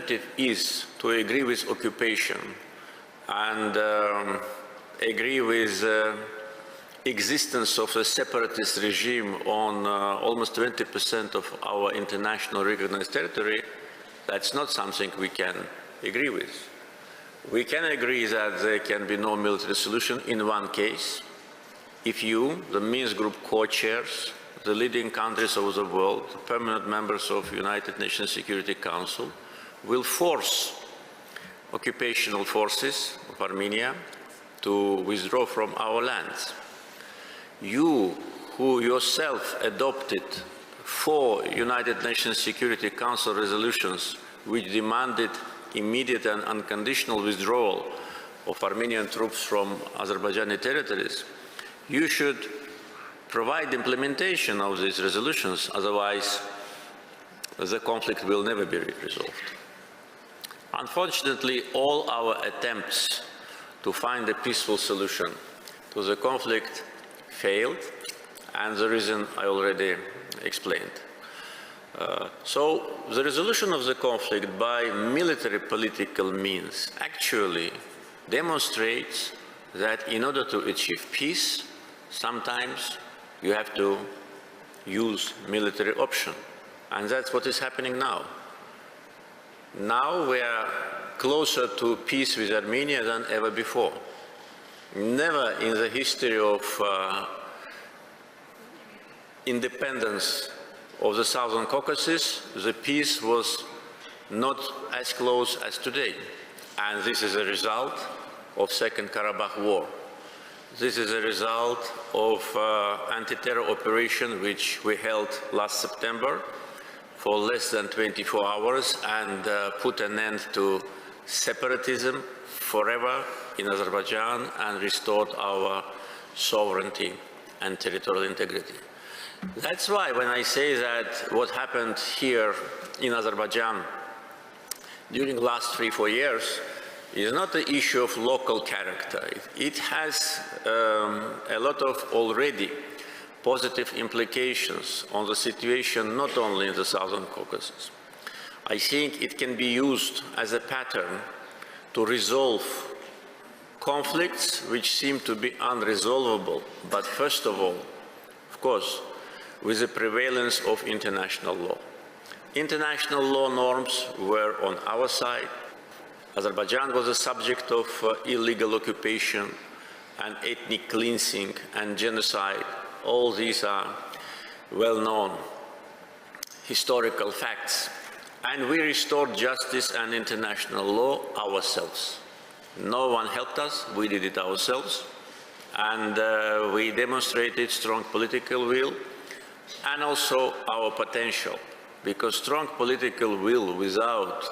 alternative is to agree with occupation and agree with existence of a separatist regime on almost 20% of our international recognized territory, that's not something we can agree with. We can agree that there can be no military solution in one case, if you, the Minsk Group co-chairs, the leading countries of the world, permanent members of United Nations Security Council, will force occupational forces of Armenia to withdraw from our lands. You, who yourself adopted 4 United Nations Security Council resolutions which demanded immediate and unconditional withdrawal of Armenian troops from Azerbaijani territories, you should provide implementation of these resolutions, otherwise the conflict will never be resolved. Unfortunately, all our attempts to find a peaceful solution to the conflict failed, and the reason I already explained. So the resolution of the conflict by military political means actually demonstrates that in order to achieve peace, sometimes you have to use military option. And that's what is happening now. Now we are closer to peace with Armenia than ever before. Never in the history of independence of the Southern Caucasus, the peace was not as close as today. And this is a result of Second Karabakh War. This is a result of anti-terror operation which we held last September for less than 24 hours and put an end to separatism forever in Azerbaijan and restored our sovereignty and territorial integrity. That's why when I say that what happened here in Azerbaijan during the last 3-4 years is not the issue of local character. It has a lot of already positive implications on the situation not only in the Southern Caucasus. I think it can be used as a pattern to resolve conflicts which seem to be unresolvable, but first of all, of course, with the prevalence of international law. International law norms were on our side. Azerbaijan was a subject of illegal occupation and ethnic cleansing and genocide. All these are well-known historical facts. And we restored justice and international law ourselves. No one helped us, we did it ourselves. And we demonstrated strong political will and also our potential. Because strong political will without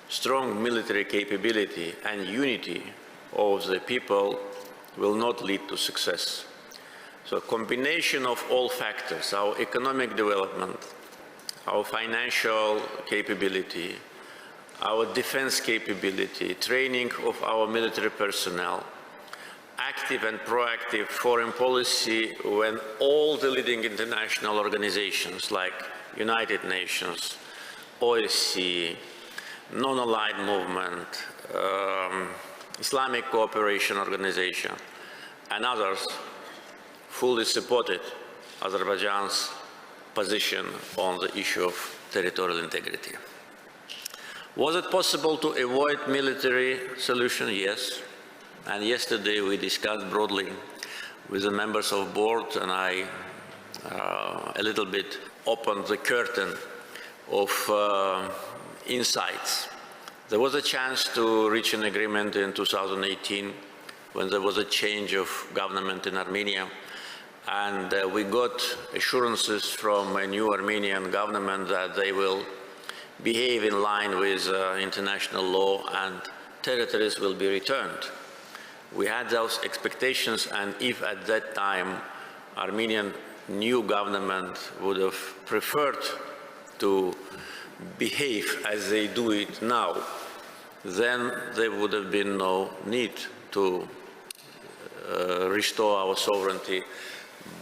strong military capability and unity of the people will not lead to success. So a combination of all factors, our economic development, our financial capability, our defense capability, training of our military personnel, active and proactive foreign policy when all the leading international organizations like United Nations, OSCE, Non-Aligned Movement, Islamic Cooperation Organization, and others fully supported Azerbaijan's position on the issue of territorial integrity. Was it possible to avoid military solution? Yes. And yesterday we discussed broadly with the members of board, and I a little bit opened the curtain of insights. There was a chance to reach an agreement in 2018 when there was a change of government in Armenia, and we got assurances from a new Armenian government that they will behave in line with international law and territories will be returned. We had those expectations, and if at that time Armenian new government would have preferred to behave as they do it now, then there would have been no need to restore our sovereignty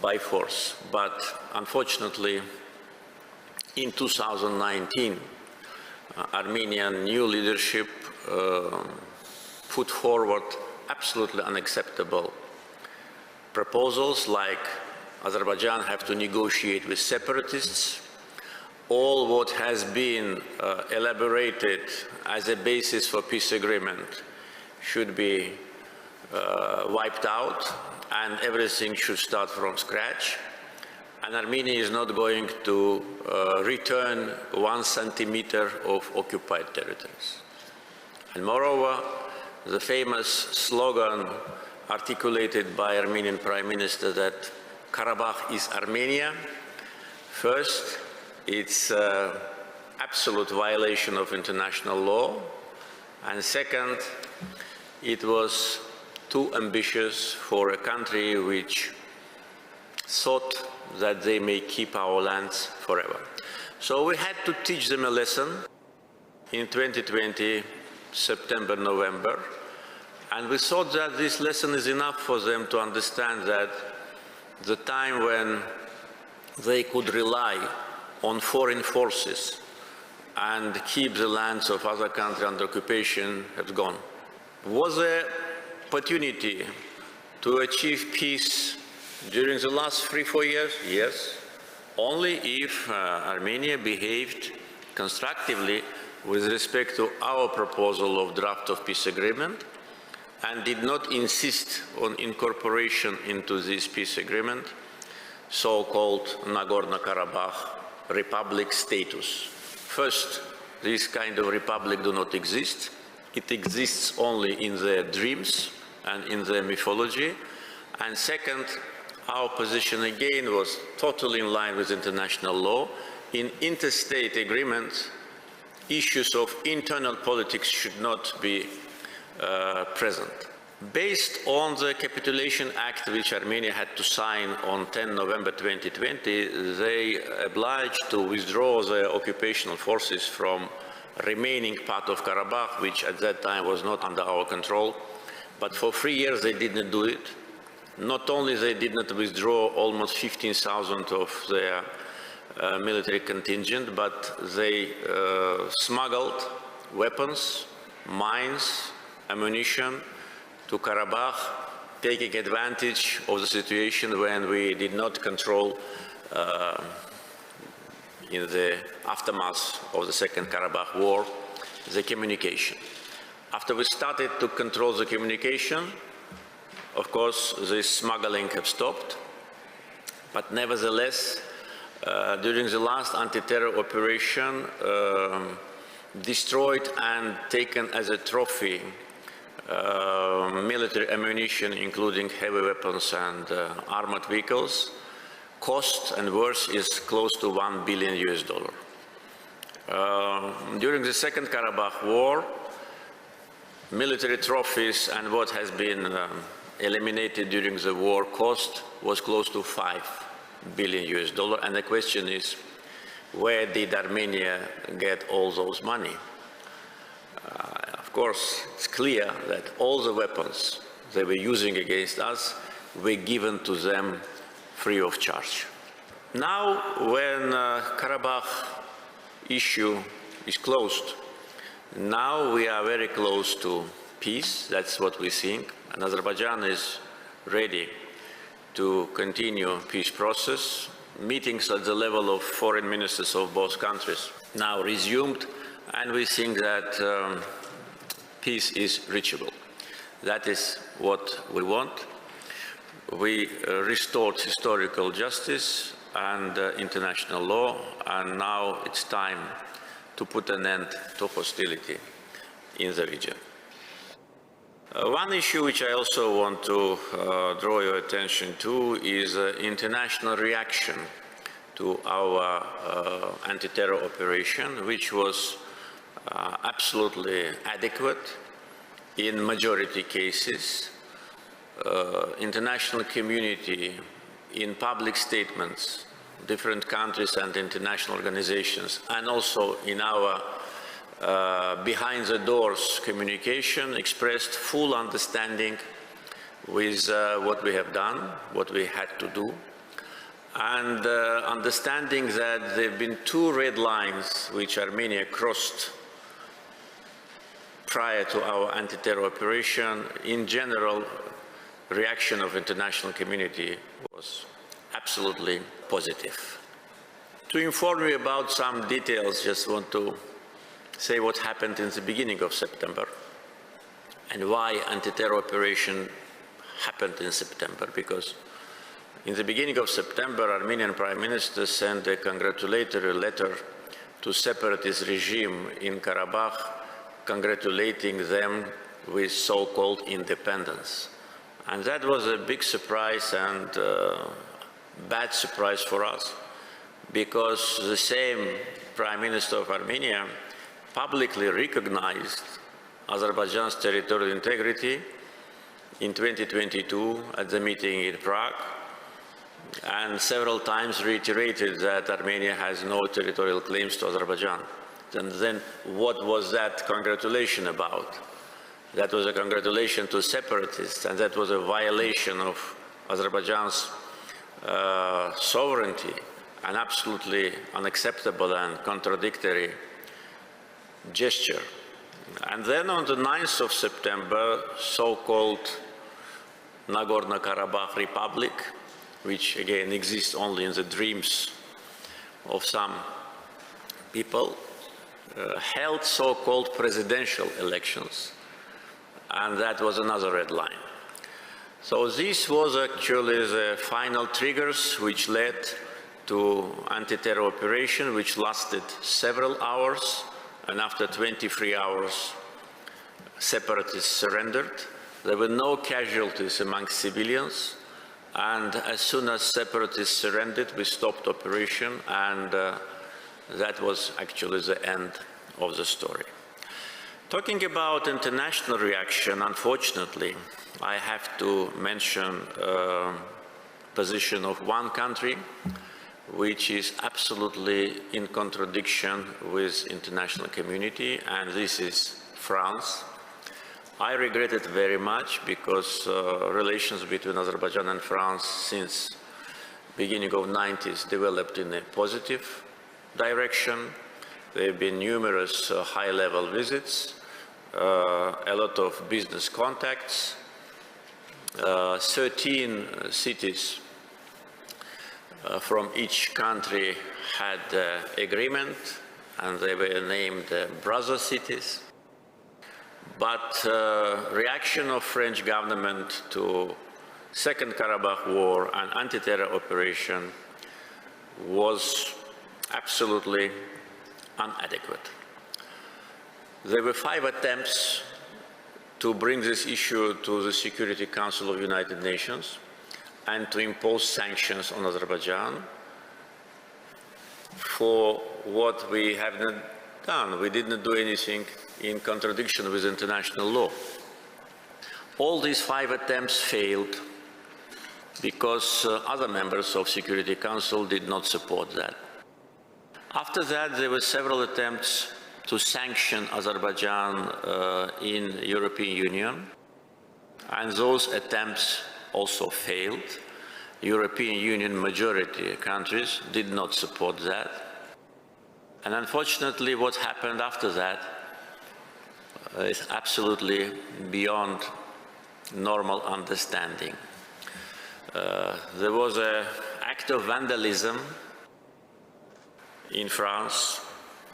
by force. But unfortunately, in 2019, Armenian new leadership put forward absolutely unacceptable proposals like Azerbaijan have to negotiate with separatists. All what has been elaborated as a basis for peace agreement should be wiped out, and everything should start from scratch. And Armenia is not going to return 1 centimeter of occupied territories. And moreover, the famous slogan articulated by Armenian Prime Minister that Karabakh is Armenia, first, it's absolute violation of international law, and second, it was too ambitious for a country which thought that they may keep our lands forever. So we had to teach them a lesson in 2020, September, November, and we thought that this lesson is enough for them to understand that the time when they could rely on foreign forces and keep the lands of other countries under occupation has gone. Was there opportunity to achieve peace during the last 3-4 years? Yes, only if Armenia behaved constructively with respect to our proposal of draft of peace agreement and did not insist on incorporation into this peace agreement so-called Nagorno-Karabakh Republic status. First, this kind of republic do not exist. It exists only in their dreams and in their mythology. And second, our position again was totally in line with international law. In interstate agreements, issues of internal politics should not be present. Based on the Capitulation Act, which Armenia had to sign on 10 November 2020, they obliged to withdraw their occupational forces from remaining part of Karabakh, which at that time was not under our control. But for 3 years they did not do it. Not only they did not withdraw almost 15,000 of their military contingent, but they smuggled weapons, mines, ammunition to Karabakh, taking advantage of the situation when we did not control in the aftermath of the Second Karabakh War, the communication. After we started to control the communication, of course, this smuggling have stopped, but nevertheless, during the last anti-terror operation, destroyed and taken as a trophy military ammunition, including heavy weapons and armored vehicles, cost and worth is close to $1 billion. During the Second Karabakh War, military trophies and what has been eliminated during the war cost was close to $5 billion. And the question is, where did Armenia get all those money? Of course, it's clear that all the weapons they were using against us were given to them free of charge. Now, when Karabakh issue is closed, now we are very close to peace. That's what we think. And Azerbaijan is ready to continue peace process. Meetings at the level of foreign ministers of both countries now resumed, and we think that peace is reachable. That is what we want. We restored historical justice and international law, and now it's time to put an end to hostility in the region. One issue which I also want to draw your attention to is international reaction to our anti-terror operation, which was absolutely adequate in majority cases. International community in public statements, different countries and international organizations, and also in our behind the doors communication expressed full understanding with what we have done, what we had to do, and understanding that there have been two red lines which Armenia crossed prior to our anti-terror operation, in general, reaction of international community was absolutely positive. To inform you about some details, just want to say what happened in the beginning of September and why anti-terror operation happened in September, because in the beginning of September, Armenian Prime Minister sent a congratulatory letter to separatist regime in Karabakh, congratulating them with so-called independence. And that was a big surprise and bad surprise for us, because the same Prime Minister of Armenia publicly recognized Azerbaijan's territorial integrity in 2022 at the meeting in Prague, and several times reiterated that Armenia has no territorial claims to Azerbaijan. And then what was that congratulation about? That was a congratulation to separatists, and that was a violation of Azerbaijan's sovereignty, an absolutely unacceptable and contradictory gesture. And then on the 9th of September, so-called Nagorno-Karabakh Republic, which again exists only in the dreams of some people, held so-called presidential elections, and that was another red line. So this was actually the final triggers which led to anti-terror operation, which lasted several hours, and after 23 hours, separatists surrendered. There were no casualties among civilians, and as soon as separatists surrendered, we stopped operation, and that was actually the end of the story. Talking about international reaction, unfortunately, I have to mention position of one country, which is absolutely in contradiction with international community, and this is France. I regret it very much, because relations between Azerbaijan and France since beginning of 90s developed in a positive direction. There have been numerous high-level visits, a lot of business contacts, 13 cities from each country had agreement, and they were named brother cities. But reaction of French government to Second Karabakh War and anti-terror operation was absolutely inadequate. There were 5 attempts to bring this issue to the Security Council of the United Nations and to impose sanctions on Azerbaijan for what we have not done. We did not do anything in contradiction with international law. All these 5 attempts failed because other members of Security Council did not support that. After that, there were several attempts to sanction Azerbaijan in European Union, and those attempts also failed. European Union majority countries did not support that. And unfortunately, what happened after that is absolutely beyond normal understanding. There was an act of vandalism in France,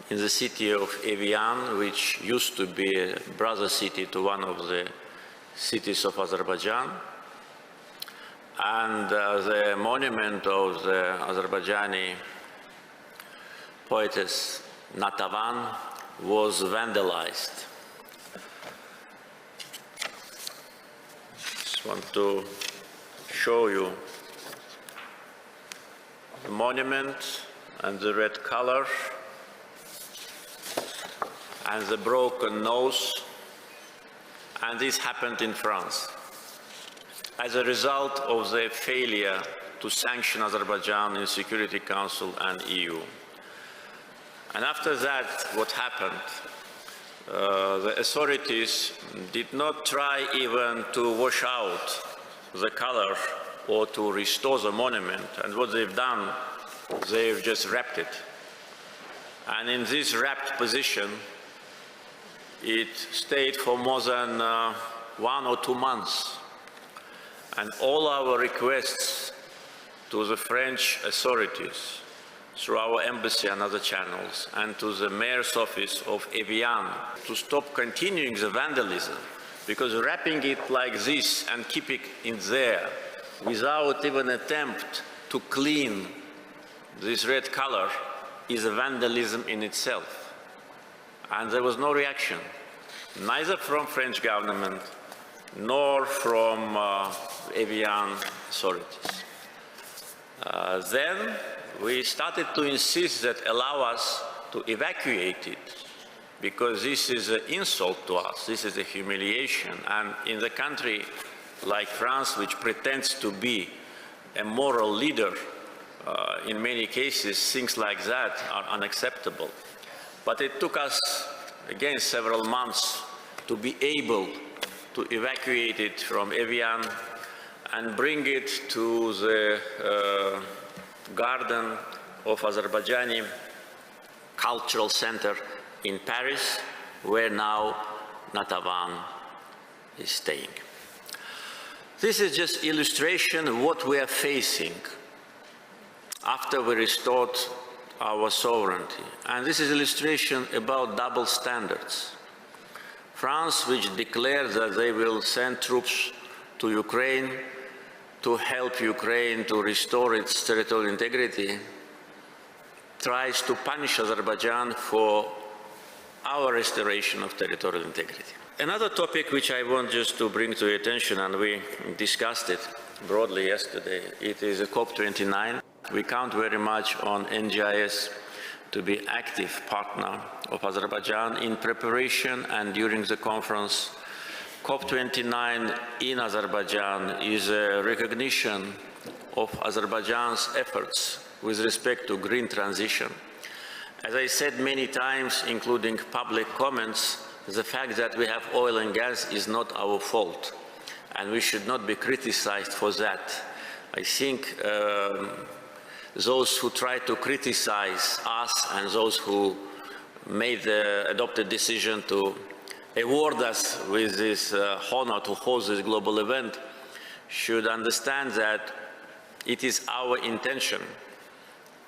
in the city of Evian, which used to be a brother city to one of the cities of Azerbaijan. And the monument of the Azerbaijani poetess Natavan was vandalized. Just want to show you the monument and the red color and the broken nose, and this happened in France as a result of the failure to sanction Azerbaijan in Security Council and EU. And after that, what happened? The authorities did not try even to wash out the color or to restore the monument, and what they've done, they've just wrapped it. And in this wrapped position, It stayed for more than 1 or 2 months. And all our requests to the French authorities through our embassy and other channels, and to the mayor's office of Evian to stop continuing the vandalism, because wrapping it like this and keeping it there without even attempt to clean this red color is a vandalism in itself. And there was no reaction, neither from French government nor from Evian authorities. Then we started to insist that allow us to evacuate it, because this is an insult to us, this is a humiliation. And in the country like France, which pretends to be a moral leader, in many cases, things like that are unacceptable. But it took us, again, several months to be able to evacuate it from Evian and bring it to the garden of Azerbaijani Cultural Center in Paris, where now Natavan is staying. This is just illustration of what we are facing after we restored our sovereignty. And this is illustration about double standards. France, which declared that they will send troops to Ukraine to help Ukraine to restore its territorial integrity, tries to punish Azerbaijan for our restoration of territorial integrity. Another topic which I want just to bring to your attention, and we discussed it broadly yesterday, it is a COP29. We count very much on NGIS to be active partner of Azerbaijan in preparation and during the conference. COP29 in Azerbaijan is a recognition of Azerbaijan's efforts with respect to green transition. As I said many times, including public comments, the fact that we have oil and gas is not our fault, and we should not be criticized for that. I think those who try to criticize us and those who made the adopted decision to award us with this honor to host this global event should understand that it is our intention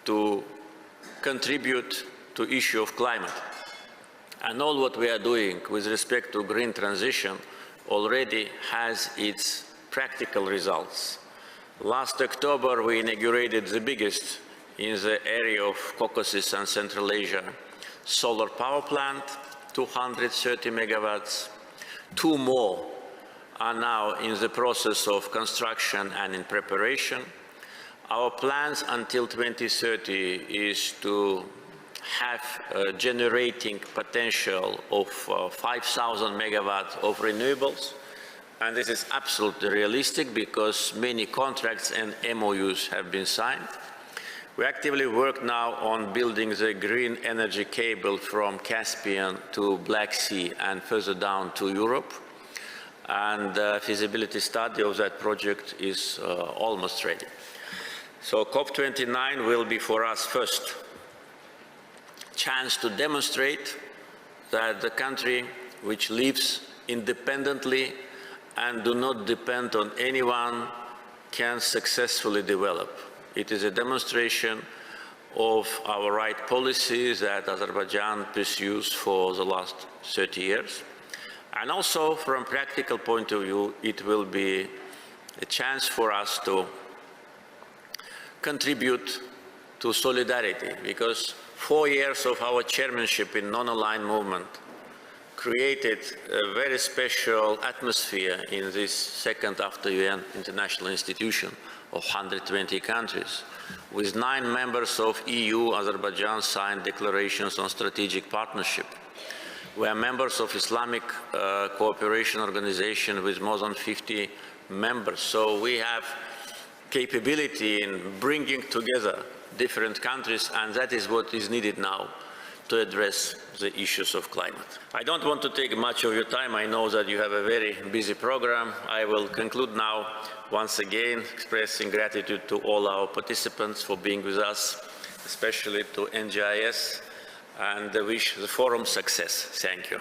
to contribute to the issue of climate. And all what we are doing with respect to green transition already has its practical results. Last October, we inaugurated the biggest in the area of Caucasus and Central Asia solar power plant, 230 megawatts. 2 more are now in the process of construction and in preparation. Our plans until 2030 is to have a generating potential of 5,000 megawatts of renewables. And this is absolutely realistic because many contracts and MOUs have been signed. We actively work now on building the green energy cable from Caspian to Black Sea and further down to Europe. And the feasibility study of that project is almost ready. So COP29 will be for us first chance to demonstrate that the country which lives independently and do not depend on anyone can successfully develop. It is a demonstration of our right policies that Azerbaijan pursues for the last 30 years. And also, from a practical point of view, it will be a chance for us to contribute to solidarity, because 4 years of our chairmanship in non-aligned movement created a very special atmosphere in this second after UN international institution of 120 countries. With 9 members of EU, Azerbaijan signed declarations on strategic partnership. We are members of Islamic Cooperation Organization with more than 50 members. So we have capability in bringing together different countries, and that is what is needed now to address the issues of climate. I don't want to take much of your time. I know that you have a very busy program. I will conclude now, once again, expressing gratitude to all our participants for being with us, especially to NGIS, and wish the forum success. Thank you.